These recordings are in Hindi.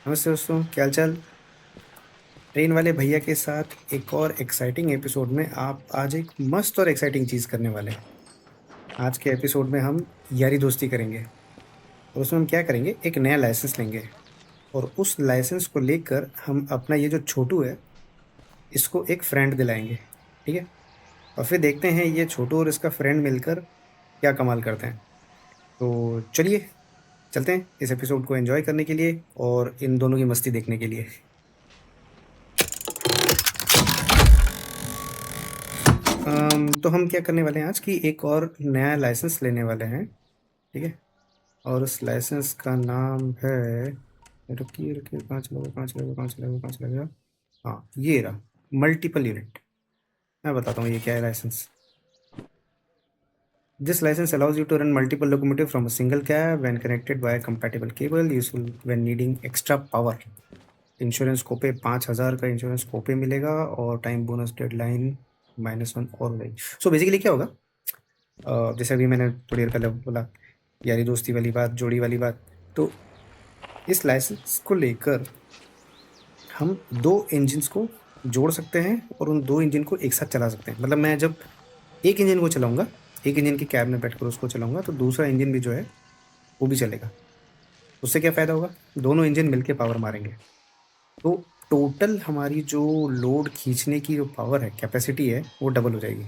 नमस्ते दोस्तों, क्या हाल चाल। ट्रेन वाले भैया के साथ एक और एक्साइटिंग एपिसोड में आप आज एक मस्त और एक्साइटिंग चीज़ करने वाले हैं। आज के एपिसोड में हम यारी दोस्ती करेंगे और उसमें हम क्या करेंगे, एक नया लाइसेंस लेंगे और उस लाइसेंस को लेकर हम अपना ये जो छोटू है इसको एक फ्रेंड दिलाएंगे। ठीक है। और फिर देखते हैं ये छोटू और इसका फ्रेंड मिलकर क्या कमाल करते हैं। तो चलिए चलते हैं इस एपिसोड को एंजॉय करने के लिए और इन दोनों की मस्ती देखने के लिए। तो हम क्या करने वाले हैं आज की एक और नया लाइसेंस लेने वाले हैं। ठीक है। और उस लाइसेंस का नाम है, रुकिए रुकिए, कहाँ चला गया, कहाँ चला गया, कहाँ चला गया, कहाँ चला गया। हाँ, ये रहा, मल्टीपल यूनिट। मैं बताता हूँ ये क्या है licence. This licence allows you to run multiple locomotive from a single cab when connected by a compatible cable, useful when needing extra power। Insurance copay 5,000 का इंश्योरेंस कोपे मिलेगा और टाइम बोनस डेडलाइन -1 और रहेगी। सो बेसिकली क्या होगा, जैसे अभी मैंने थोड़ी देर पहले बोला, यारी दोस्ती वाली बात, जोड़ी वाली बात। तो इस लाइसेंस को लेकर हम दो इंजन्स को जोड़ सकते हैं और उन दो इंजन को एक साथ चला सकते हैं। मतलब मैं जब एक इंजन को चलाऊंगा, एक इंजन की कैब में बैठकर उसको चलाऊंगा, तो दूसरा इंजन भी जो है वो भी चलेगा। उससे क्या फ़ायदा होगा, दोनों इंजन मिलके पावर मारेंगे तो टोटल हमारी जो लोड खींचने की जो पावर है, कैपेसिटी है, वो डबल हो जाएगी।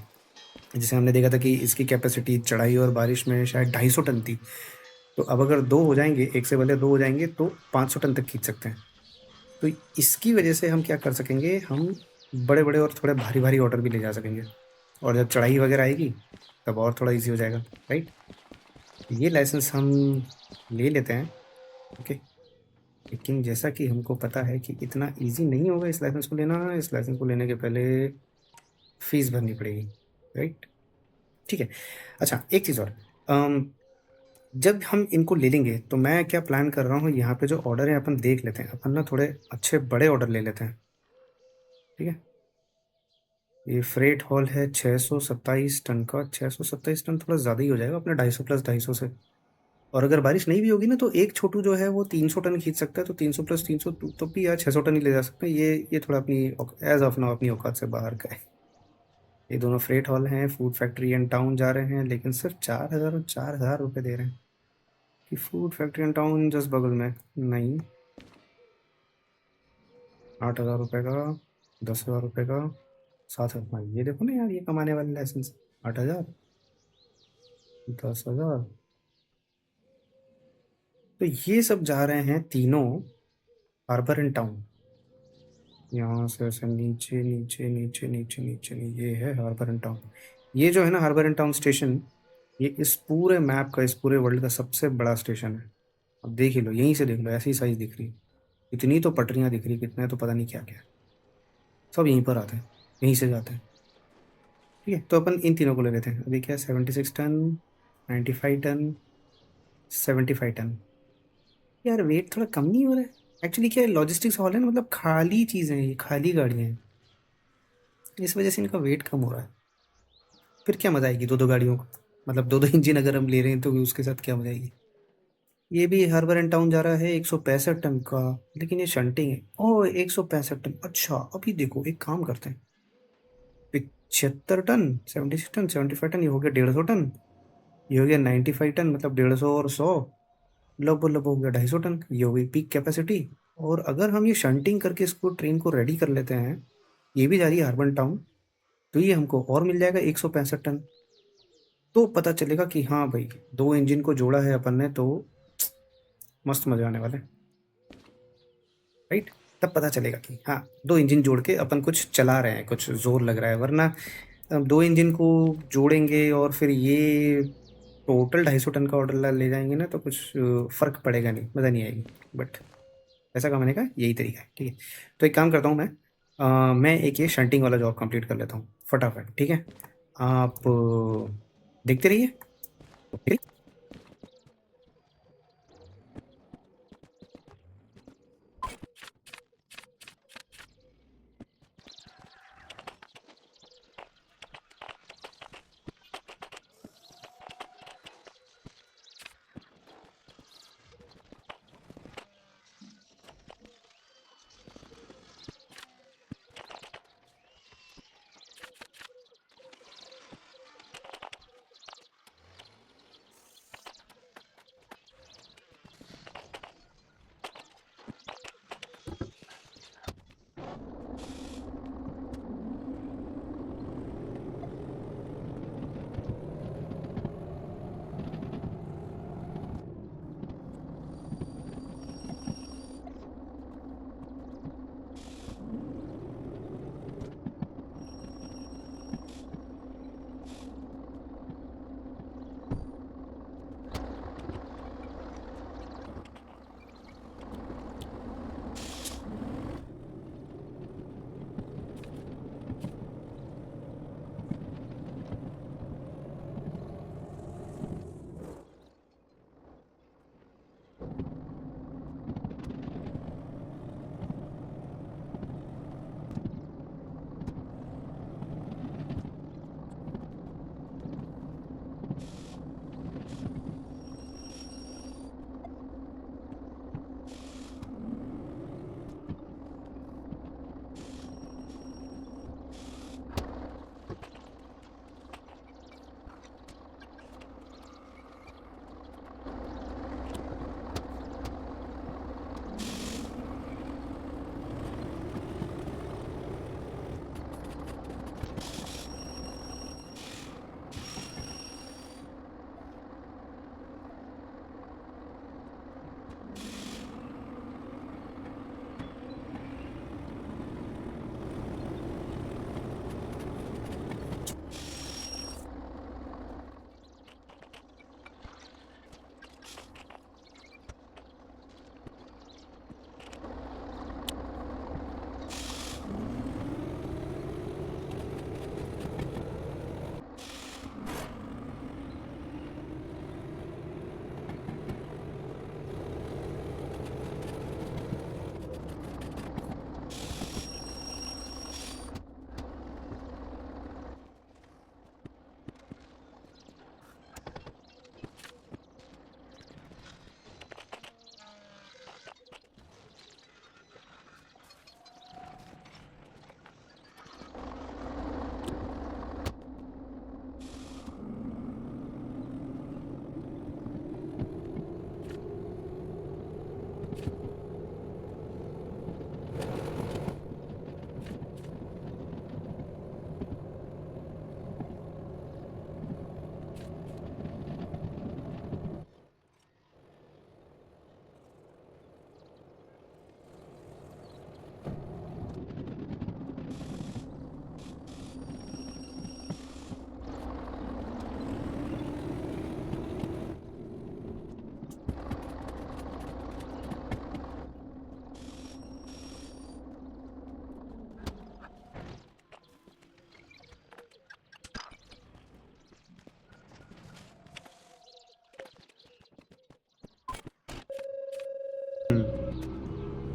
जैसे हमने देखा था कि इसकी कैपेसिटी चढ़ाई और बारिश में शायद 250 टन थी। तो अब अगर दो हो जाएंगे, एक से बदले दो हो जाएंगे तो 500 टन तक खींच सकते हैं। तो इसकी वजह से हम क्या कर सकेंगे, हम बड़े बड़े और थोड़े भारी भारी ऑर्डर भी ले जा सकेंगे। और जब चढ़ाई वगैरह आएगी तब और थोड़ा इजी हो जाएगा। राइट। ये लाइसेंस हम ले लेते हैं। ओके। लेकिन जैसा कि हमको पता है कि इतना इजी नहीं होगा इस लाइसेंस को लेना। इस लाइसेंस को लेने के पहले फीस भरनी पड़ेगी। राइट। ठीक है। अच्छा, एक चीज़ और। जब हम इनको ले लेंगे तो मैं क्या प्लान कर रहा हूँ, यहाँ पे जो ऑर्डर है अपन देख लेते हैं। अपन ना थोड़े अच्छे बड़े ऑर्डर ले लेते हैं। ठीक है। ये फ्रेट हॉल है 627 टन का। 627 टन थोड़ा ज़्यादा ही हो जाएगा अपने 250 प्लस 250 से। और अगर बारिश नहीं भी होगी ना तो एक छोटू जो है वो 300 टन खींच सकता है। तो 300 प्लस 300 तो भी यार 600 टन ही ले जा सकते हैं। ये थोड़ा अपनी एज ऑफ नाउ अपनी औकात से बाहर का है। ये दोनों फ्रेट हॉल हैं, फूड फैक्ट्री एंड टाउन जा रहे हैं, लेकिन सिर्फ 4,000 और 4,000 रुपये दे रहे हैं कि food factory and town just बगल में। नहीं, 8,000 रुपये का, 10,000 रुपये का, 7,000। हाँ, ये देखो ना यार, ये कमाने वाले लाइसेंस। 8,000, 10,000। तो ये सब जा रहे हैं तीनों हार्बर एंड टाउन। यहाँ से ऐसे नीचे नीचे नीचे नीचे नीचे ये है हार्बर एंड टाउन। ये जो है ना हार्बर एंड टाउन स्टेशन, ये इस पूरे मैप का, इस पूरे वर्ल्ड का सबसे बड़ा स्टेशन है। अब देख ही लो, यहीं से देख लो, ऐसी साइज दिख रही है। इतनी तो पटरियाँ दिख रही, कितने तो पता नहीं क्या क्या। सब यहीं पर आते हैं, यहीं से जाते हैं। ठीक है। तो अपन इन तीनों को ले लेते हैं। अभी क्या, 76 टन, 95 टन, 75 टन। यार वेट थोड़ा कम नहीं हो रहा है? एक्चुअली क्या है, लॉजिस्टिक्स हॉल है ना, मतलब खाली चीज़ें हैं, ये खाली गाड़ियाँ हैं, इस वजह से इनका वेट कम हो रहा है। फिर क्या मजा आएगी दो दो गाड़ियों को, मतलब दो दो इंजन अगर हम ले रहे हैं तो उसके साथ क्या मजा आएगी। ये भी हार्बर एंड टाउन जा रहा है 165 टन का। लेकिन ये शंटिंग है। ओह, 165 टन। अच्छा, अभी देखो, एक काम करते हैं। 75 टन, 76 टन, 75 टन, ये हो गया 150 टन। ये हो गया 95 टन, मतलब 150 और 100, लगभग लगभग हो गया 250 टन। ये हो गई पीक कैपेसिटी। और अगर हम ये शंटिंग करके इसको ट्रेन को रेडी कर लेते हैं, ये भी जा रही है हार्बर टाउन, तो ये हमको और मिल जाएगा 165 टन। तो पता चलेगा कि हाँ भाई, दो इंजन को जोड़ा है अपन ने तो मस्त मजा आने वाला है। राइट। तब पता चलेगा कि हाँ, दो इंजन जोड़ के अपन कुछ चला रहे हैं, कुछ जोर लग रहा है। वरना दो इंजन को जोड़ेंगे और फिर ये टोटल 250 टन का ऑर्डर ले जाएंगे ना, तो कुछ फर्क पड़ेगा नहीं, मज़ा नहीं आएगी। बट पैसा कमाने का यही तरीका है। ठीक है। तो एक काम करता हूँ मैं, मैं एक ये शंटिंग वाला जॉब कंप्लीट कर लेता हूँ फटाफट। ठीक है। आप देखते रहिए। ठीक है?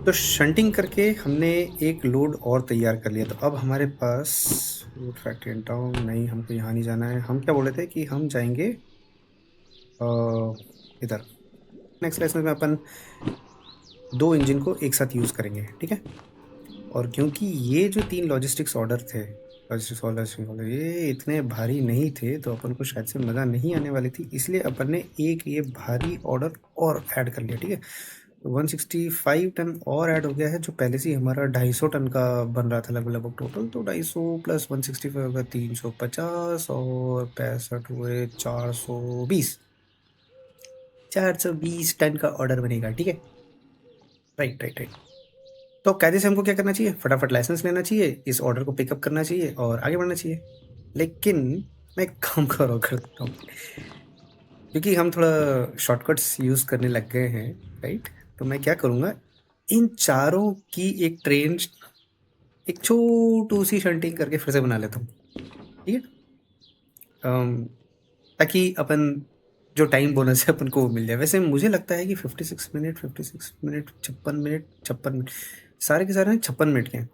तो शंटिंग करके हमने एक लोड और तैयार कर लिया। तो अब हमारे पास रूट फैक्ट्री इन टाउन नहीं, हमको यहाँ नहीं जाना है। हम क्या बोले थे कि हम जाएंगे इधर। नेक्स्ट लेसन में अपन 2 इंजन को एक साथ यूज़ करेंगे, ठीक है। और क्योंकि ये जो 3 लॉजिस्टिक्स ऑर्डर थे, लॉजिस्टिक्स ऑर्डर ये इतने भारी नहीं थे, तो अपन को शायद से मज़ा नहीं आने वाली थी, इसलिए अपन ने एक ये भारी ऑर्डर और ऐड कर लिया, ठीक है। 165 टन और ऐड हो गया है, जो पहले से ही हमारा 250 टन का बन रहा था लगभग टोटल। तो 250 प्लस 165 होगा 350 और 65 हुए 420 टन का ऑर्डर बनेगा, ठीक है। Right right right. तो कायदे से हमको क्या करना चाहिए, फटाफट लाइसेंस लेना चाहिए, इस ऑर्डर को पिकअप करना चाहिए और आगे बढ़ना चाहिए। लेकिन मैं एक काम कर देता हूँ, क्योंकि हम थोड़ा शॉर्टकट्स यूज़ करने लग गए हैं, राइट। तो मैं क्या करूँगा, इन चारों की एक ट्रेन, एक छोटू सी शंटिंग करके फिर से बना लेता हूँ, ठीक है। ताकि अपन जो टाइम बोनस है अपन को वो मिल जाए। वैसे मुझे लगता है कि 56 मिनट 56 मिनट 56 मिनट सारे के सारे 56 मिनट के हैं।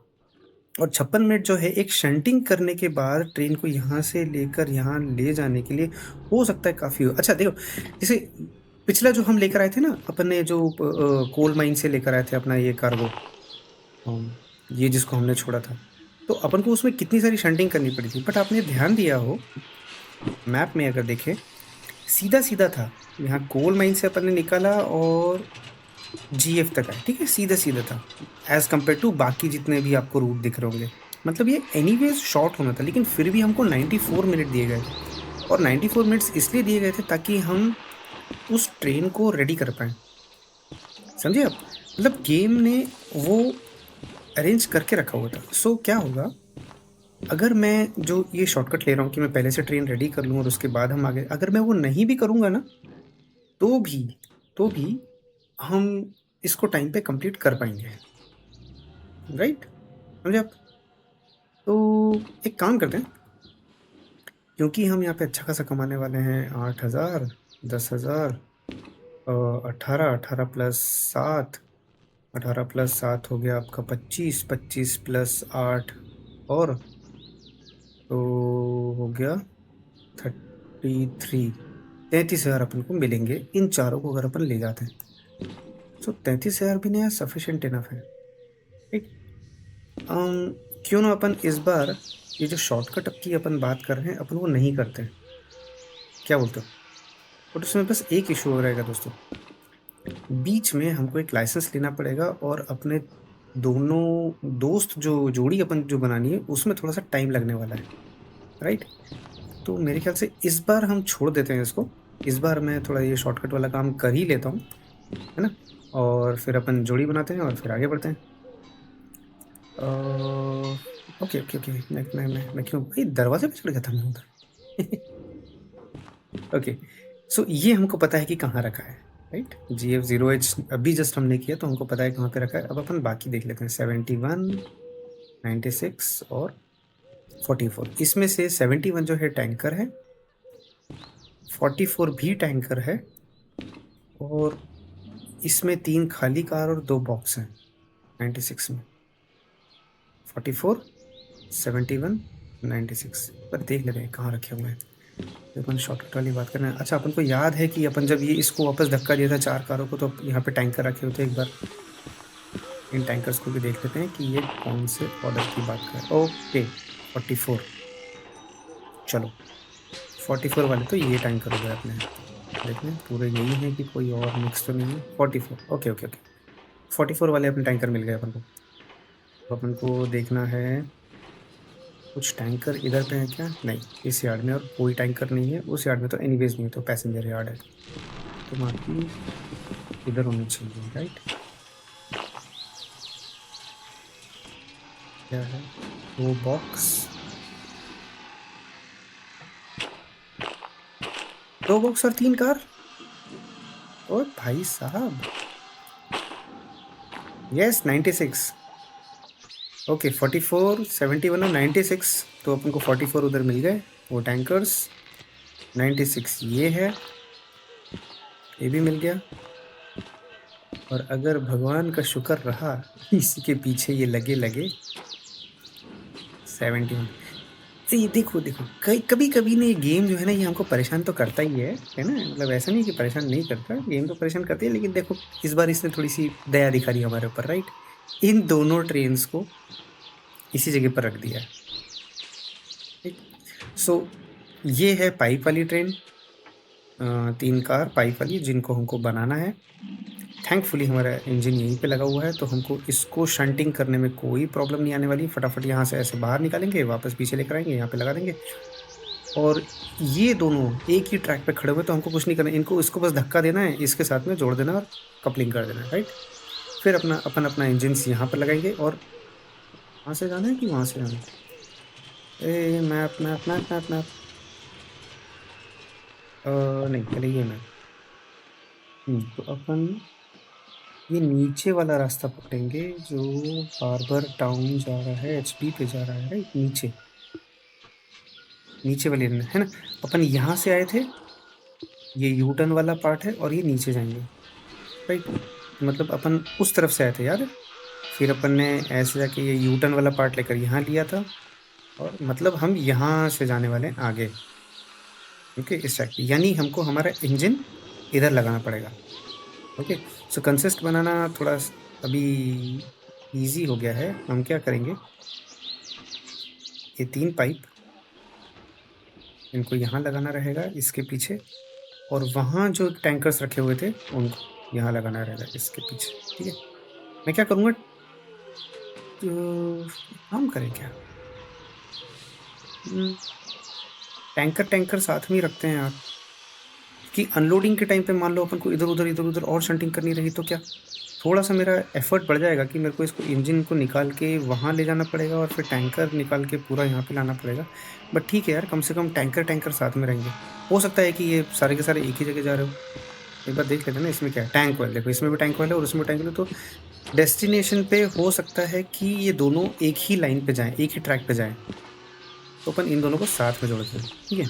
और 56 मिनट जो है एक शंटिंग करने के बाद ट्रेन को यहाँ से लेकर यहाँ ले जाने के लिए हो सकता है काफ़ी हो। अच्छा देखो, जैसे पिछला जो हम लेकर आए थे ना, अपन ने जो कोल माइन से लेकर आए थे अपना ये कार्गो, ये जिसको हमने छोड़ा था, तो अपन को उसमें कितनी सारी शंटिंग करनी पड़ी थी। बट आपने ध्यान दिया हो मैप में अगर देखें, सीधा सीधा था। यहाँ कोल माइन से अपन ने निकाला और जीएफ तक आया, ठीक है, सीधा सीधा था एज कम्पेयर टू बाकी जितने भी आपको रूट दिख रहे होंगे। मतलब ये एनीवेज शॉर्ट होना था, लेकिन फिर भी हमको 94 मिनट दिए गए थे। और 94 मिनट्स इसलिए दिए गए थे ताकि हम उस ट्रेन को रेडी कर पाएँ, समझे आप। मतलब गेम ने वो अरेंज करके रखा हुआ था। सो क्या होगा, अगर मैं जो ये शॉर्टकट ले रहा हूँ कि मैं पहले से ट्रेन रेडी कर लूँ और उसके बाद हम आगे, अगर मैं वो नहीं भी करूँगा ना, तो भी हम इसको टाइम पे कंप्लीट कर पाएंगे, राइट, समझे आप। तो एक काम करते हैं, क्योंकि हम यहाँ पे अच्छा खासा कमाने वाले हैं, 8,000 10,000 18 18 प्लस 7 18 प्लस 7 हो गया आपका 25 25 प्लस 8 और तो हो गया 33 33,000 अपन को मिलेंगे इन चारों को अगर अपन ले जाते हैं। तो 33,000 भी नहीं सफिशिएंट इनफ है, ठीक। क्यों ना अपन इस बार ये जो शॉर्टकट की अपन बात कर रहे हैं अपन वो नहीं करते, क्या बोलते हो। और उसमें बस एक इशू हो रहेगा दोस्तों, बीच में हमको एक लाइसेंस लेना पड़ेगा और अपने दोनों दोस्त जो जोड़ी अपन जो बनानी है उसमें थोड़ा सा टाइम लगने वाला है, राइट। तो मेरे ख्याल से इस बार हम छोड़ देते हैं इसको। इस बार मैं थोड़ा ये शॉर्टकट वाला काम कर ही लेता हूँ, है ना, और फिर अपन जोड़ी बनाते हैं और फिर आगे बढ़ते हैं। ओके ओके ओके, मैं क्यों भाई दरवाजे पे चढ़ गया था मैं उधर। ओके, सो ये हमको पता है कि कहाँ रखा है, राइट। GF0H अभी जस्ट हमने किया तो हमको पता है कहाँ पे रखा है। अब अपन बाकी देख लेते हैं, 71 96 और 44। इसमें से 71 जो है टैंकर है, 44 भी टैंकर है, और इसमें 3 खाली कार और 2 बॉक्स हैं 96 में। 44 71 96 पर देख लेते हैं कहाँ रखे हुए हैं। अपन शॉर्टकट वाली बात करना है। अच्छा, अपन को याद है कि अपन जब ये इसको वापस धक्का दिया था 4 कारों को, तो यहाँ पे टैंकर रखे होते। एक बार इन टैंकर्स को भी देख लेते हैं कि ये कौन से ऑर्डर की बात कर। ओके 44, चलो 44 वाले तो ये टैंकर हो गए अपने, देखने पूरे यही है कि कोई और मिक्स तो नहीं है। 44, ओके ओके ओके, 44 वाले अपने टैंकर मिल गए अपन को। तो अपन को देखना है कुछ टैंकर इधर पे है क्या, नहीं इस यार्ड में और कोई टैंकर नहीं है, उस यार्ड में तो एनीवेज नहीं, तो पैसेंजर यार्ड है, तो बाकी इधर होनी चाहिए, राइट। क्या है वो बॉक्स, 2 बॉक्स और 3 कार। और भाई साहब यस 96, ओके 44 71 और 96, तो अपन को 44 उधर मिल गए वो टैंकर्स। 96 ये है, ये भी मिल गया, और अगर भगवान का शुक्र रहा इसी के पीछे ये लगे लगे 71। तो ये देखो देखो कभी कभी ना ये गेम जो है ना ये हमको परेशान तो करता ही है ना, मतलब ऐसा नहीं कि परेशान नहीं करता, गेम तो परेशान करती है, लेकिन देखो इस बार इसने थोड़ी सी दया दिखा दी हमारे ऊपर, राइट। इन दोनों ट्रेन्स को इसी जगह पर रख दिया, ठीक। सो ये है पाइप वाली ट्रेन, 3 कार पाइप वाली जिनको हमको बनाना है। थैंकफुली हमारा इंजन यहीं पे लगा हुआ है, तो हमको इसको शंटिंग करने में कोई प्रॉब्लम नहीं आने वाली। फटाफट यहाँ से ऐसे बाहर निकालेंगे, वापस पीछे लेकर आएंगे, यहाँ पे लगा देंगे। और ये दोनों एक ही ट्रैक पे खड़े हुए, तो हमको कुछ नहीं करना, इनको इसको बस धक्का देना है, इसके साथ में जोड़ देना और कपलिंग कर देना है, राइट। फिर अपना इंजन यहाँ पर लगाएंगे और वहाँ से जाना है कि वहाँ से जाना है। Map map map map map नहीं पहले ये मैप। तो अपन ये नीचे वाला रास्ता पकड़ेंगे जो हार्बर टाउन जा रहा है, एचपी पे जा रहा है, राइट। नीचे नीचे वाले है ना, अपन यहाँ से आए थे, ये यू टर्न वाला पार्ट है और ये नीचे जाएंगे, राइट। मतलब अपन उस तरफ से आए थे, याद है। फिर अपन ने ऐसे जाके ये यू टर्न वाला पार्ट लेकर यहाँ लिया था, और मतलब हम यहाँ से जाने वाले हैं आगे, ओके, इस ट्रैक पे। यानी हमको हमारा इंजन इधर लगाना पड़ेगा, ओके। सो कंसिस्ट बनाना थोड़ा अभी इजी हो गया है। हम क्या करेंगे, ये 3 पाइप इनको यहाँ लगाना रहेगा इसके पीछे, और वहाँ जो टैंकर्स रखे हुए थे उनको यहाँ लगाना रहेगा इसके पीछे, ठीक है। मैं क्या करूँगा, तो काम करें क्या, टैंकर साथ में ही रखते हैं यार, कि अनलोडिंग के टाइम पे मान लो अपन को इधर उधर और शंटिंग करनी रही तो क्या, थोड़ा सा मेरा एफर्ट बढ़ जाएगा कि मेरे को इसको इंजन को निकाल के वहाँ ले जाना पड़ेगा और फिर टैंकर निकाल के पूरा यहाँ पे लाना पड़ेगा। बट ठीक है यार, कम से कम टैंकर साथ में रहेंगे। हो सकता है कि ये सारे के सारे एक ही जगह जा रहे हो, एक बार देख लेते हैं ना। इसमें क्या है, टैंक ऑयल, देखो इसमें भी टैंक ऑयल है और उसमें टैंक ऑयल है, तो डेस्टिनेशन पे हो सकता है कि ये दोनों एक ही लाइन पे जाएँ, एक ही ट्रैक पे जाएँ, तो अपन इन दोनों को साथ में जोड़ते हैं, ठीक है।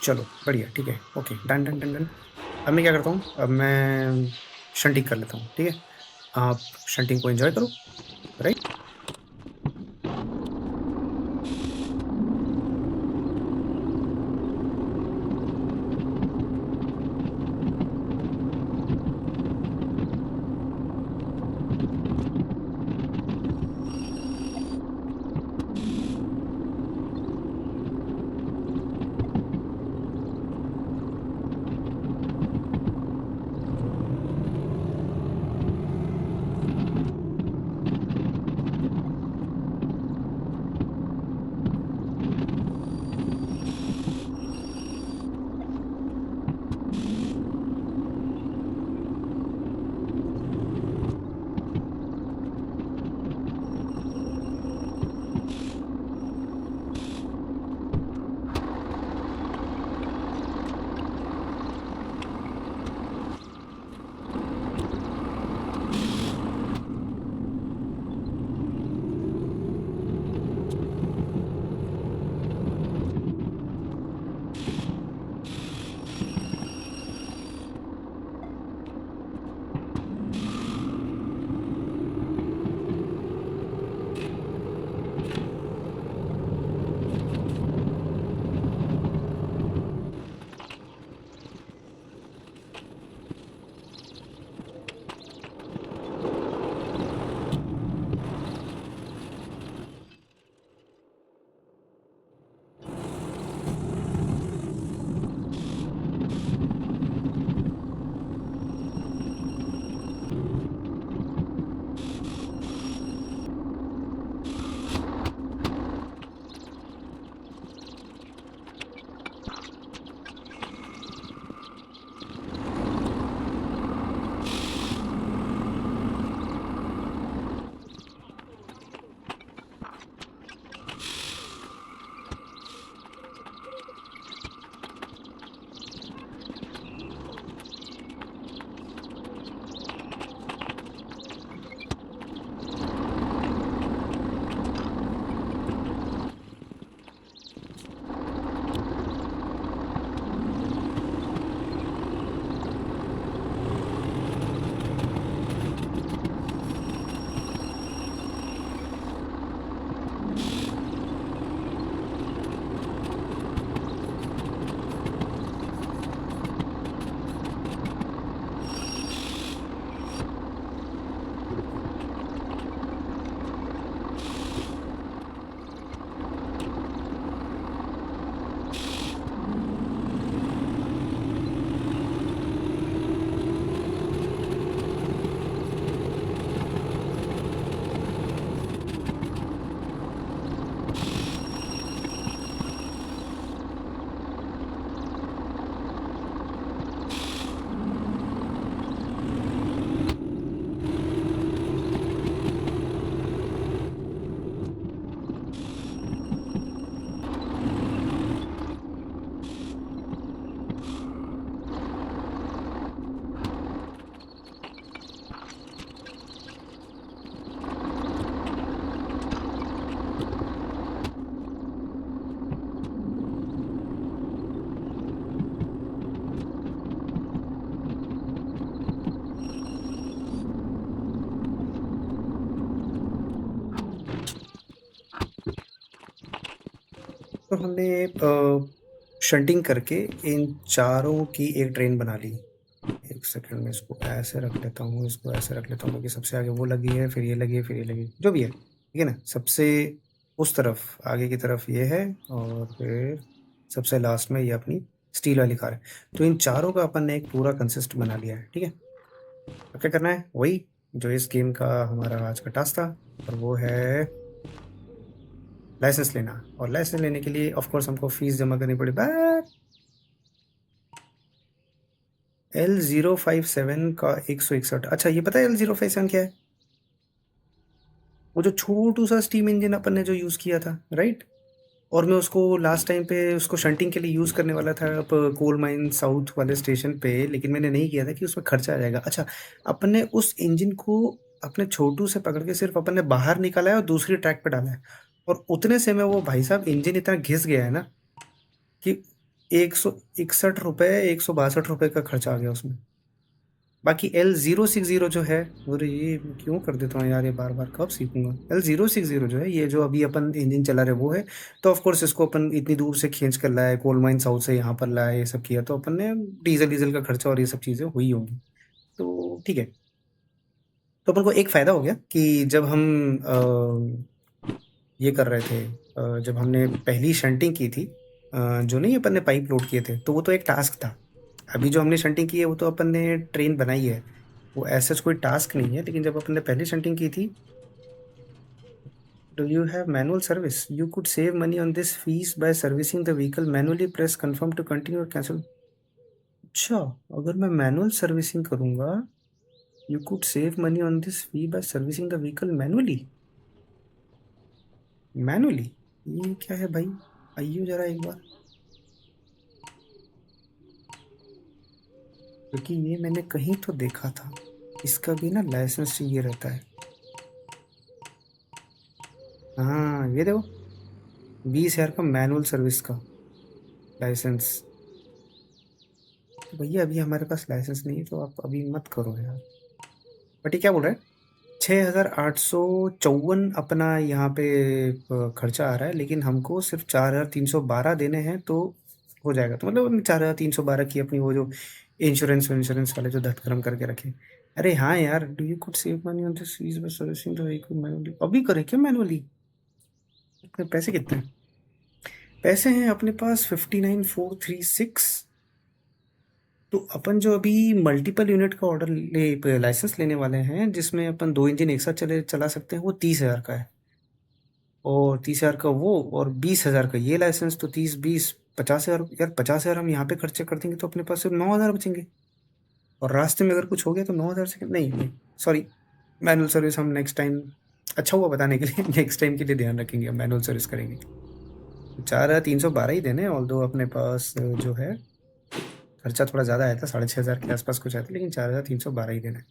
चलो बढ़िया, ठीक है, okay, done done done done. अब मैं क्या करता हूँ, अब मैं शंटिंग कर लेता हूँ, ठीक है। आप शंटिंग को एंजॉय करो, राइट। तो हमने शंटिंग करके इन चारों की एक ट्रेन बना ली। एक सेकंड में इसको ऐसे रख लेता हूँ, इसको ऐसे रख लेता हूँ, क्योंकि सबसे आगे वो लगी है, फिर ये लगी है, फिर ये लगी, जो भी है, ठीक है ना। सबसे उस तरफ आगे की तरफ ये है, और फिर सबसे लास्ट में ये अपनी स्टील वाली कार है। तो इन चारों का अपन ने एक पूरा कंसिस्ट बना लिया है, ठीक है। अब क्या करना है, वही जो इस गेम का हमारा आज का टास्क था, और वो है लाइसेंस लेना। और लाइसेंस लेने के लिए ऑफ कोर्स हमको फीस जमा करनी पड़ी, बट L057 का 161। अच्छा, ये पता है L057 क्या है? वो जो छोटू सा स्टीम इंजन अपन ने जो यूज़ किया था, राइट। और मैं उसको लास्ट टाइम पे उसको शंटिंग के लिए यूज़ करने वाला था कोल माइन साउथ वाले स्टेशन पे, लेकिन मैंने नहीं किया था कि उसमें खर्चा आ जाएगा। अच्छा, अपन ने उस इंजन को अपने छोटू से पकड़ के सिर्फ अपन ने बाहर निकाला है और दूसरी ट्रैक पे डाला है, और उतने से में वो भाई साहब इंजन इतना घिस गया है ना कि 161 रुपये, 162 रुपये का खर्चा आ गया उसमें। बाकी L060 जो है, अरे ये मैं क्यों कर देता हूँ यार, ये बार बार कब सीखूंगा। L060 जो है, ये जो अभी अपन इंजन चला रहे वो है। तो ऑफ कोर्स इसको अपन इतनी दूर से खींच कर लाए, कोल माइन साउथ से यहाँ पर लाए, ये सब किया, तो अपन ने डीजल डीजल का खर्चा और ये सब चीज़ें हुई होंगी, तो ठीक है। तो अपन को एक फ़ायदा हो गया कि जब हम ये कर रहे थे, जब हमने पहली शंटिंग की थी, जो नहीं अपन ने पाइप लोड किए थे, तो वो तो एक टास्क था। अभी जो हमने शंटिंग की है वो तो अपन ने ट्रेन बनाई है, वो ऐसा कोई टास्क नहीं है। लेकिन जब अपन ने पहली शंटिंग की थी, do you have manual service, you could save money on this fees by servicing the vehicle manually, press confirm to continue और कैंसिल। अच्छा, अगर मैं मैनुअल सर्विसिंग करूंगा, you could save money on this fee by servicing the vehicle manually. Manually ये क्या है भाई, आइयो जरा एक बार, क्योंकि ये मैंने कहीं तो देखा था। इसका भी ना लाइसेंस चाहिए रहता है। हाँ, ये देखो, 20,000 का मैनुअल सर्विस का लाइसेंस। तो भैया अभी हमारे पास लाइसेंस नहीं है, तो आप अभी मत करो यार। बट ये क्या बोल रहा है, 6,854 अपना यहाँ पे खर्चा आ रहा है, लेकिन हमको सिर्फ 4,312 देने हैं, तो हो जाएगा। तो मतलब 4,312 की अपनी वो जो इंश्योरेंस इंश्योरेंस वाले जो धटकरम करके रखे। अरे हाँ यार, do you could save money on this fees by servicing the vehicle manually. अभी करें क्या मैनुअली? इतने पैसे कितने हैं? पैसे हैं अपने पास 59,436। तो अपन जो अभी मल्टीपल यूनिट का ऑर्डर ले लाइसेंस लेने वाले हैं, जिसमें अपन 2 इंजन एक साथ चला सकते हैं, वो 30,000 का है। और 30,000 का वो, और 20,000 का ये लाइसेंस, तो 30 20 50,000 यार। 50,000 हम यहाँ पे खर्चे कर देंगे तो अपने पास सिर्फ 9,000 बचेंगे। और रास्ते में अगर कुछ हो गया तो 9,000 से नहीं, नहीं, सॉरी, मैनुअल सर्विस हम नेक्स्ट टाइम, अच्छा हुआ बताने के लिए, नेक्स्ट टाइम के लिए ध्यान रखेंगे, हम मैनुअल सर्विस करेंगे। 4,312 ही देने, ऑल दो अपने पास जो है खर्चा थोड़ा ज़्यादा आया था, 6,500 के आसपास कुछ आया था, लेकिन 4,312 ही देना है।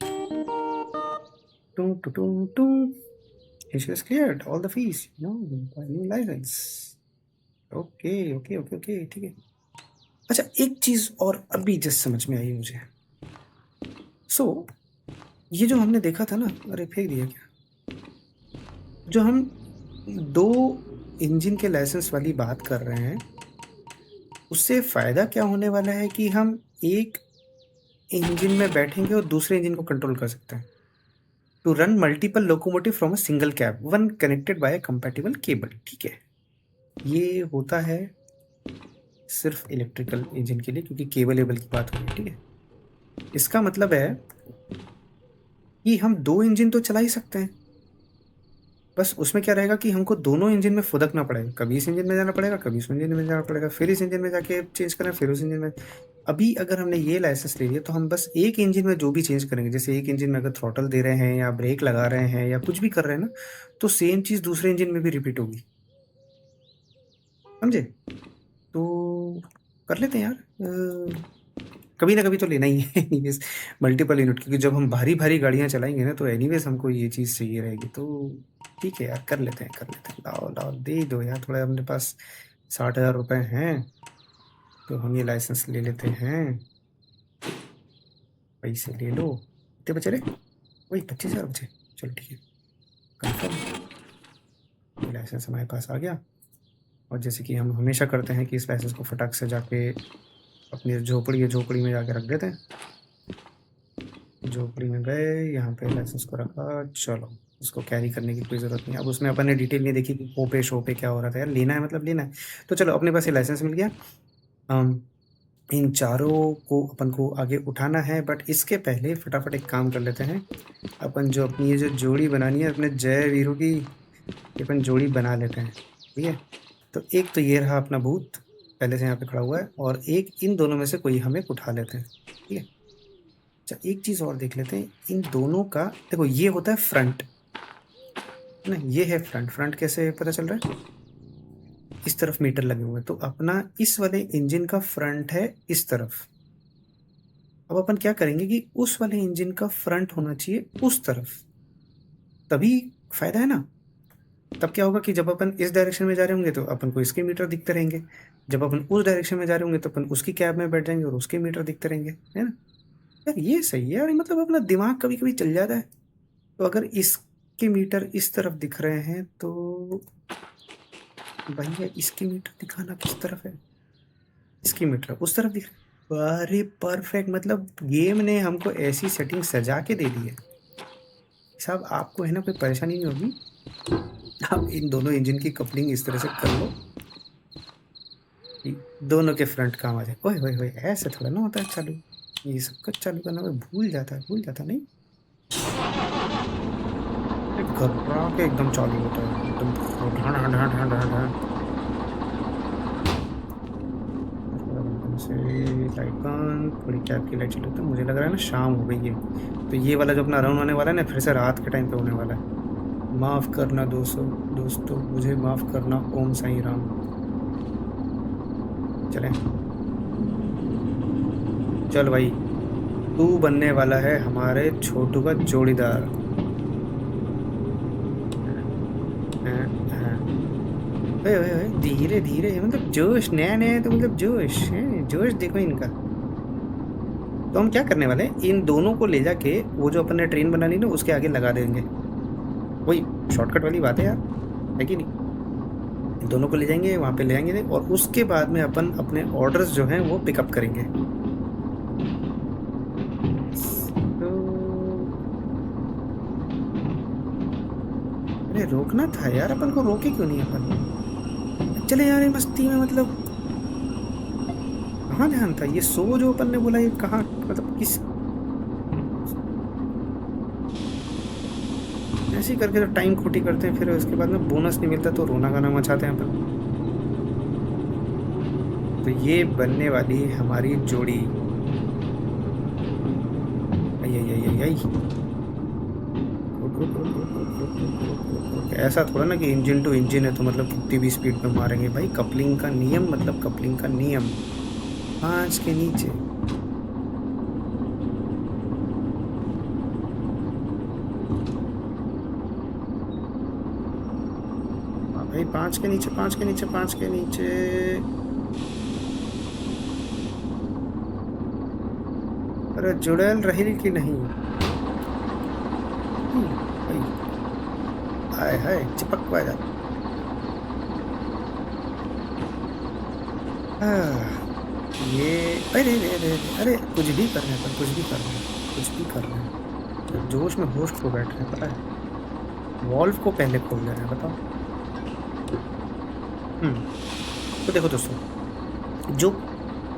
Two two two two Issue is cleared, all the fees, no, new license। Okay okay okay okay, ठीक है। अच्छा, एक चीज और अभी जस्ट समझ में आई मुझे। सो ये जो हमने देखा था ना, अरे फेंक दिया क्या, जो हम 2 इंजन के लाइसेंस वाली बात कर रहे हैं, उससे फायदा क्या होने वाला है कि हम एक इंजन में बैठेंगे और दूसरे इंजन को कंट्रोल कर सकते हैं। To run multiple locomotive from a single cab one connected by compatible cable, ठीक है। ये होता है सिर्फ इलेक्ट्रिकल इंजन के लिए, क्योंकि केबल एबल की बात हो रही है, ठीक है। इसका मतलब है कि हम 2 इंजन तो चला ही सकते हैं, बस उसमें क्या रहेगा कि हमको दोनों इंजन में फुदकना पड़ेगा, कभी इस इंजन में जाना पड़ेगा, कभी इस इंजन में जाना पड़ेगा, फिर इस इंजन में जाके चेंज करना, फिर उस इंजन में। अभी अगर हमने ये लाइसेंस ले लिया तो हम बस एक इंजन में जो भी चेंज करेंगे, जैसे एक इंजन में अगर थ्रॉटल दे रहे हैं या ब्रेक लगा रहे हैं या कुछ भी कर रहे हैं ना, तो सेम चीज़ दूसरे इंजन में भी रिपीट होगी, समझे। तो कर लेते हैं यार, कभी ना कभी तो लेना ही है एनीवेज मल्टीपल यूनिट, क्योंकि जब हम भारी भारी गाड़ियां चलाएंगे ना, तो एनीवेज हमको ये चीज़ चाहिए रहेगी। तो ठीक है यार, कर लेते हैं कर लेते हैं, लाओ लाओ दे दो यार, थोड़ा अपने पास 60,000 रुपये हैं, तो हम ये लाइसेंस ले लेते हैं। पैसे ले लो, कितने बचे रे, वही 25,000 बचे। चलो ठीक है, कंफर्म, लाइसेंस हमारे पास आ गया। और जैसे कि हम हमेशा करते हैं कि इस लाइसेंस को फटाक से जाके अपनी झोपड़ी में जाके रख देते हैं। झोपड़ी में गए, यहाँ पे लाइसेंस को रखा, चलो इसको कैरी करने की कोई ज़रूरत नहीं। अब उसमें अपन ने डिटेल नहीं देखी कि ओपे शोपे क्या हो रहा था यार, लेना है मतलब लेना है। तो चलो अपने पास ये लाइसेंस मिल गया। इन चारों को अपन को आगे उठाना है, बट इसके पहले फटाफट एक काम कर लेते हैं। अपन जो अपनी ये जो जोड़ी बनानी है अपने जय वीरू की, ये अपन जोड़ी बना लेते हैं, ठीक है। तो एक तो ये रहा अपना भूत पहले से यहाँ पे खड़ा हुआ है, और एक इन दोनों में से कोई हमें उठा लेते हैं, ठीक है। अच्छा एक चीज़ और देख लेते हैं इन दोनों का। देखो ये होता है फ्रंट ना, ये है फ्रंट। फ्रंट कैसे पता चल रहा है, इस तरफ मीटर लगे हुए हैं, तो अपना इस वाले इंजन का फ्रंट है इस तरफ। अब अपन क्या करेंगे कि उस वाले इंजन का फ्रंट होना चाहिए उस तरफ, तभी फायदा है ना। तब क्या होगा कि जब अपन इस डायरेक्शन में जा रहे होंगे तो अपन को इसके मीटर दिखते रहेंगे, जब अपन उस डायरेक्शन में जा रहे होंगे तो अपन उसकी कैब में बैठ जाएंगे और उसके मीटर दिखते रहेंगे, है ना। यार ये सही है यार, मतलब अपना दिमाग कभी कभी चल जाता है। तो अगर इसके मीटर इस तरफ दिख रहे हैं तो भैया इसके मीटर दिखाना किस तरफ है, इसकी मीटर उस तरफ दिख रहा है। अरे परफेक्ट, मतलब गेम ने हमको ऐसी सेटिंग सजा के दे दी है साहब, आपको है ना कोई परेशानी नहीं होगी। आप इन दोनों इंजन की कपलिंग इस तरह से कर लो कि दोनों के फ्रंट काम आ जाए। ओए ओए ओए, ऐसे थोड़ा ना होता है चालू, ये सब कुछ चालू करना मैं भूल जाता नहीं, घबरा के एकदम चालू होता है एकदम ढां ढां ढां ढां ढां ढां से। लाइट बंद, थोड़ी कैब की लाइट चली, तो मुझे लग रहा है ना शाम हो गई है, तो ये वाला जो अपना रन होने वाला है ना फिर से रात के टाइम पे होने वाला है। माफ़ करना दोस्तों मुझे माफ़ करना, ओम साईं राम। चलें, चल भाई तू बनने वाला है हमारे छोटू का जोड़ीदार। ओए ओए ओए, धीरे धीरे, मतलब जोश नया नया है तो मतलब जोश है, जोश देखो इनका। तो हम क्या करने वाले हैं, इन दोनों को ले जाके वो जो अपन ने ट्रेन बना ली ना उसके आगे लगा देंगे। वही शॉर्टकट वाली बात है यार, है कि नहीं। इन दोनों को ले जाएंगे वहाँ पे ले आएंगे और उसके बाद में अपन अपने ऑर्डर्स जो हैं वो पिकअप करेंगे। तो अरे रोकना था यार, अपन को रोके क्यों नहीं अपन। चले यार मस्ती में, मतलब कहाँ ध्यान था। ये सो जो अपन ने बोला ये कहाँ, मतलब किस ऐसे ही करके तो टाइम खोटी करते हैं, फिर उसके बाद में बोनस नहीं मिलता तो रोना गाना मचाते हैं अपन। तो ये बनने वाली हमारी जोड़ी। ऐसा थोड़ा ना कि इंजन टू इंजन है तो मतलब कितनी भी स्पीड में मारेंगे भाई। कपलिंग का नियम, मतलब कपलिंग का नियम 5 के नीचे। हाँ भाई 5 के नीचे, 5 के नीचे, 5 के नीचे। अरे जुड़ेल रही कि नहीं भाई, हाय हाय चिपक वाला। ये अरे अरे अरे अरे कुछ भी कर रहे हैं पर, कुछ भी कर रहे हैं, कुछ भी कर रहे हैं। जोश में होश खो बैठ रहे हैं पता है, वॉल्व को पहले खोल दे रहे हैं बताओ। तो देखो दोस्तों, जो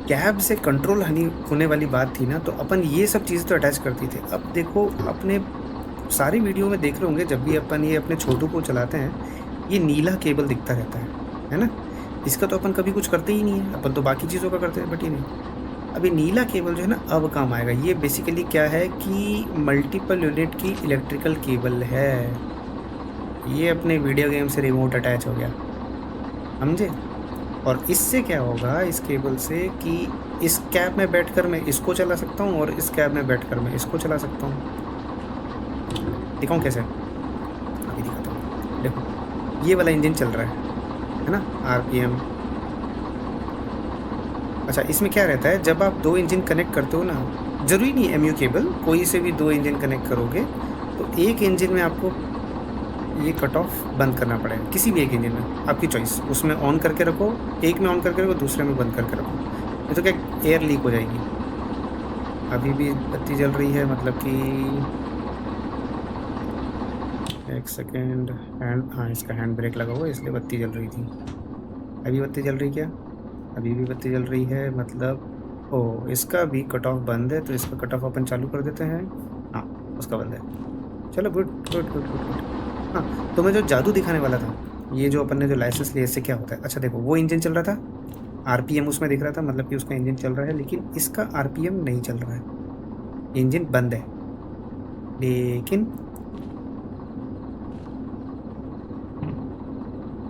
कैब से कंट्रोल होने वाली बात थी ना, तो अपन ये सब चीज़ें तो अटैच करती थी। अब देखो अपने सारी वीडियो में देख रहे होंगे, जब भी अपन ये अपने छोटू को चलाते हैं ये नीला केबल दिखता रहता है ना। इसका तो अपन कभी कुछ करते ही नहीं है, अपन तो बाकी चीज़ों का करते हैं बट ये नहीं। अभी नीला केबल जो है ना अब काम आएगा। ये बेसिकली क्या है कि मल्टीपल यूनिट की इलेक्ट्रिकल केबल है। ये अपने वीडियो गेम से रिमोट अटैच हो गया, समझे। और इससे क्या होगा इस केबल से कि इस कैब में बैठकर मैं इसको चला सकता हूँ और इस कैब में बैठकर मैं इसको चला सकता हूँ। दिखाऊँ कैसे, अभी दिखाता हूँ। देखो ये वाला इंजन चल रहा है ना, आरपीएम। अच्छा इसमें क्या रहता है, जब आप दो इंजन कनेक्ट करते हो ना, ज़रूरी नहीं एमयू केबल, कोई से भी दो इंजन कनेक्ट करोगे तो एक इंजन में आपको ये कट ऑफ बंद करना पड़ेगा किसी भी एक इंजन में, आपकी चॉइस। उसमें ऑन करके रखो, एक में ऑन करके रखो, दूसरे में बंद करके रखो, नहीं तो क्या एयर लीक हो जाएगी। अभी भी बत्ती जल रही है, मतलब कि एक सेकेंड, हैंड, हाँ इसका हैंड ब्रेक लगा हुआ है इसलिए बत्ती जल रही थी। अभी बत्ती जल रही क्या? अभी भी बत्ती जल रही है, मतलब ओ इसका भी कट ऑफ बंद है, तो इसका कट ऑफ अपन चालू कर देते हैं। हाँ, उसका बंद है। चलो good good good good good. हाँ, तो मैं जो जादू दिखाने वाला था, ये जो अपन ने जो लाइसेंस लिया इससे क्या होता है। अच्छा देखो, वो इंजन चल रहा था, आरपीएम उसमें दिख रहा था, मतलब कि उसका इंजन चल रहा है, लेकिन इसका आरपीएम नहीं चल रहा है, इंजन बंद है। लेकिन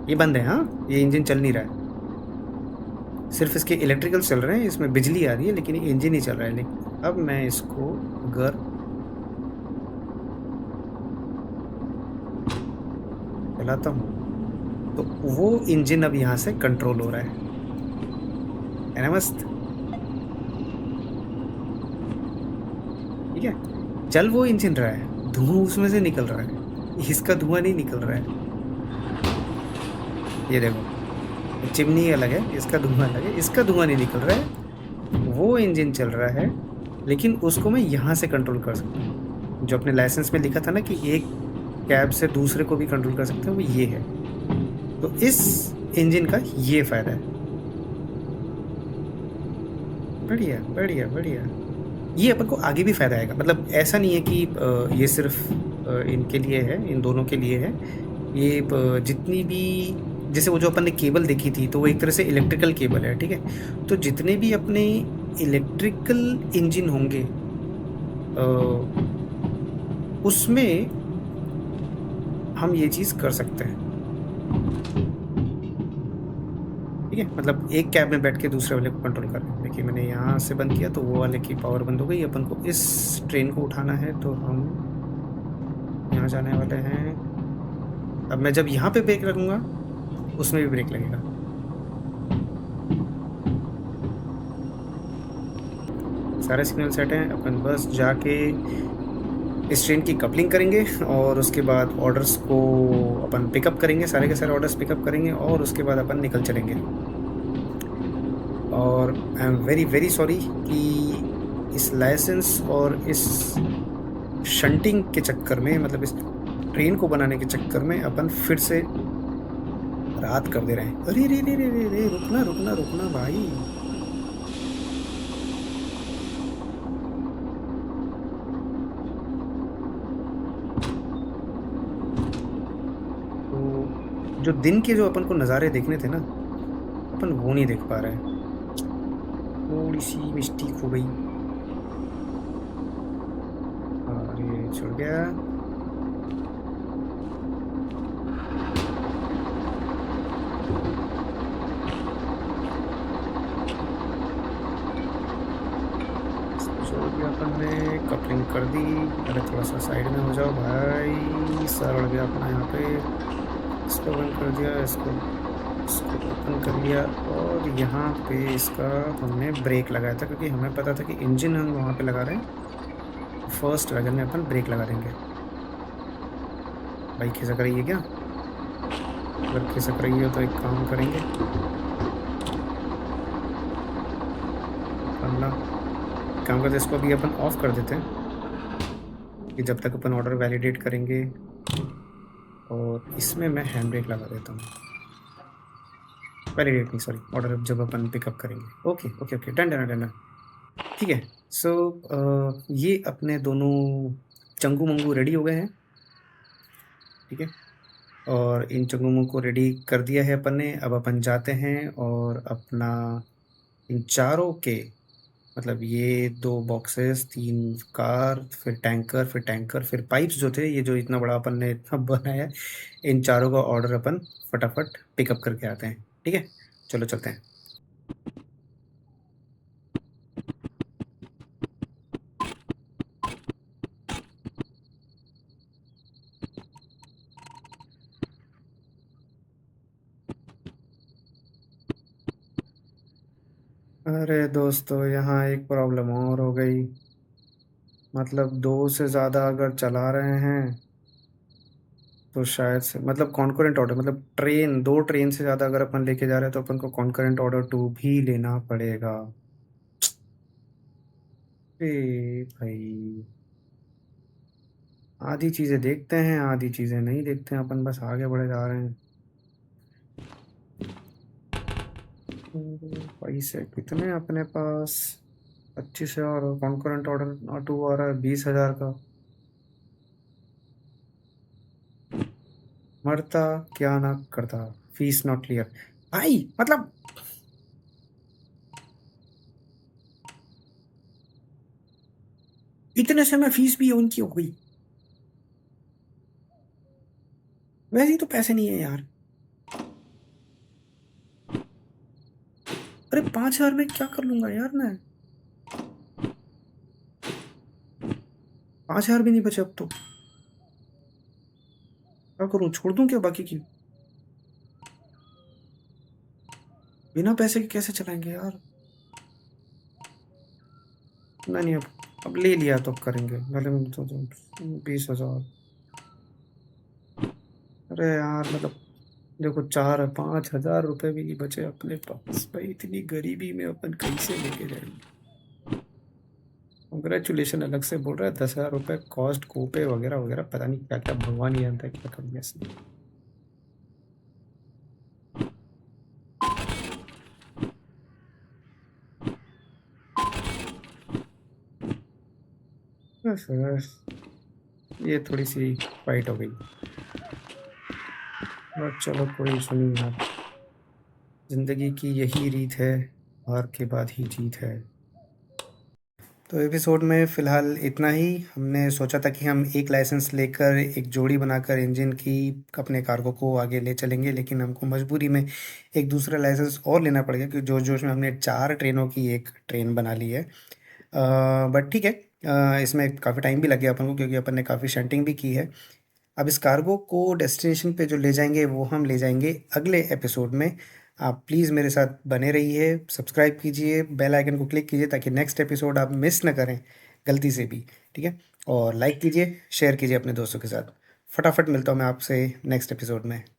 ये बंद है, हाँ ये इंजन चल नहीं रहा है, सिर्फ इसके इलेक्ट्रिकल चल रहे हैं, इसमें बिजली आ रही है, लेकिन ये इंजन ही चल रहा है। लेकिन अब मैं इसको अगर चलाता हूँ तो वो इंजन अब यहाँ से कंट्रोल हो रहा है ना, मस्त। ठीक है, चल वो इंजन रहा है, धुआं उसमें से निकल रहा है, इसका धुआं नहीं निकल रहा है। ये देखो, चिमनी अलग है, इसका धुआं अलग है, इसका धुआं नहीं निकल रहा है, वो इंजन चल रहा है, लेकिन उसको मैं यहाँ से कंट्रोल कर सकता हूँ। जो अपने लाइसेंस में लिखा था ना कि एक कैब से दूसरे को भी कंट्रोल कर सकते हैं, वो ये है। तो इस इंजन का ये फायदा है। बढ़िया बढ़िया बढ़िया। ये अपन को आगे भी फायदा आएगा, मतलब ऐसा नहीं है कि ये सिर्फ इनके लिए है, इन दोनों के लिए है। ये जितनी भी, जैसे वो जो अपन ने केबल देखी थी, तो वो एक तरह से इलेक्ट्रिकल केबल है, ठीक है। तो जितने भी अपने इलेक्ट्रिकल इंजन होंगे उसमें हम ये चीज़ कर सकते हैं, ठीक है। मतलब एक कैब में बैठ के दूसरे वाले को कंट्रोल कर रहे हैं। देखिए मैंने यहाँ से बंद किया तो वो वाले की पावर बंद हो गई। अपन को इस ट्रेन को उठाना है, तो हम यहाँ जाने वाले हैं। अब मैं जब यहाँ पे ब्रेक लगूंगा, उसमें भी ब्रेक लगेगा। सारे सिग्नल सेट हैं, अपन बस जाके इस ट्रेन की कपलिंग करेंगे और उसके बाद ऑर्डर्स को अपन पिकअप करेंगे, सारे के सारे ऑर्डर्स पिकअप करेंगे और उसके बाद अपन निकल चलेंगे। और I am very very sorry कि इस लाइसेंस और इस शंटिंग के चक्कर में, मतलब इस ट्रेन को बनाने के चक्कर में अपन फिर से रात कर दे रहे हैं। अरे रे रे रे रे रे, रुकना रुकना रुकना भाई। तो जो दिन के जो अपन को नज़ारे देखने थे ना, अपन वो नहीं देख पा रहे हैं, थोड़ी सी मिस्टेक हो गई। और ये छुड़ गया। छोड़ दिया अपन ने, कपलिंग कर दी। अरे थोड़ा सा साइड में हो जाओ भाई, सर उड़ गया अपना यहाँ पे। इसको बंद कर दिया, इसको ओपन कर लिया, और यहाँ पे इसका हमने ब्रेक लगाया था, क्योंकि हमें पता था कि इंजन हम वहाँ पे लगा रहे हैं। फर्स्ट वैगन में अपन ब्रेक लगा देंगे। बाइक खिसक रही है क्या? अगर खिसक रही है तो एक काम करेंगे, वरना काम करते इसको अभी अपन ऑफ कर देते हैं, कि जब तक अपन ऑर्डर वैलिडेट करेंगे। और इसमें मैं हैंड ब्रेक लगा देता हूँ, वैलिडेट नहीं सॉरी, ऑर्डर जब अपन पिकअप करेंगे। Okay okay okay, done done done done. ठीक है। सो ये अपने दोनों चंगू मंगू रेडी हो गए हैं, ठीक है। और इन चंगू को रेडी कर दिया है अपन ने। अब अपन जाते हैं और अपना इन चारों के, मतलब ये दो बॉक्सेस, तीन कार, फिर टैंकर, फिर टैंकर, फिर पाइप्स जो थे, ये जो इतना बड़ा अपन ने इतना बनाया है, इन चारों का ऑर्डर अपन फटाफट पिकअप करके आते हैं, ठीक है। चलो चलते हैं। अरे दोस्तों, यहाँ एक प्रॉब्लम और हो गई। मतलब दो से ज़्यादा अगर चला रहे हैं तो शायद से मतलब कॉन्करेंट ऑर्डर मतलब ट्रेन, 2 ट्रेन से ज़्यादा अगर अपन लेके जा रहे हैं तो अपन को कॉन्करेंट ऑर्डर 2 भी लेना पड़ेगा। भाई, आधी चीज़ें देखते हैं, आधी चीज़ें नहीं देखते हैं, अपन बस आगे बढ़े जा रहे हैं। पैसे कितने हैं अपने पास? 25,000 और कॉन्करेंट ऑर्डर 2 आ रहा है 20,000 का। मरता क्या ना करता। Fees not clear. भाई मतलब इतने से मैं फीस भी उनकी हो गई। वैसे ही तो पैसे नहीं है यार। अरे 5,000 में क्या कर लूंगा यार मैं। 5,000 भी नहीं बचे अब तो। क्या करूं, छोड़ दूं क्या बाकी की? बिना पैसे के कैसे चलाएंगे यार। नहीं नहीं, अब ले लिया तो अब करेंगे भले में तो 20,000। अरे यार मतलब देखो, 5,000 रुपए भी नहीं बचे अपने पास भाई, इतनी गरीबी में अपन कैसे लेके जाएंगे। कंग्रेचुलेशन अलग से बोल रहा है, 10,000 रुपये कॉस्ट कोपे वगैरह वगैरह, पता नहीं क्या क्या, भगवान ही जानता है क्या करूँगा इसमें। बस बस, ये थोड़ी सी फाइट हो गई। और चलो कोई इशू नहीं यार, जिंदगी की यही रीत है, हार के बाद ही जीत है। तो एपिसोड में फ़िलहाल इतना ही। हमने सोचा था कि हम एक लाइसेंस लेकर एक जोड़ी बनाकर इंजन की अपने कार्गो को आगे ले चलेंगे, लेकिन हमको मजबूरी में एक दूसरा लाइसेंस और लेना पड़ गया, क्योंकि जोश जोश में हमने 4 ट्रेनों की एक ट्रेन बना ली है। बट ठीक है, इसमें काफ़ी टाइम भी लग गया अपन को, क्योंकि अपन ने काफ़ी शंटिंग भी की है। अब इस कार्गो को डेस्टिनेशन पे जो ले जाएंगे वो हम ले जाएंगे अगले एपिसोड में। आप प्लीज़ मेरे साथ बने रहिए, सब्सक्राइब कीजिए, बेल आइकन को क्लिक कीजिए, ताकि नेक्स्ट एपिसोड आप मिस ना करें गलती से भी। ठीक है, और लाइक कीजिए, शेयर कीजिए अपने दोस्तों के साथ। फटाफट मिलता हूँ मैं आपसे नेक्स्ट एपिसोड में।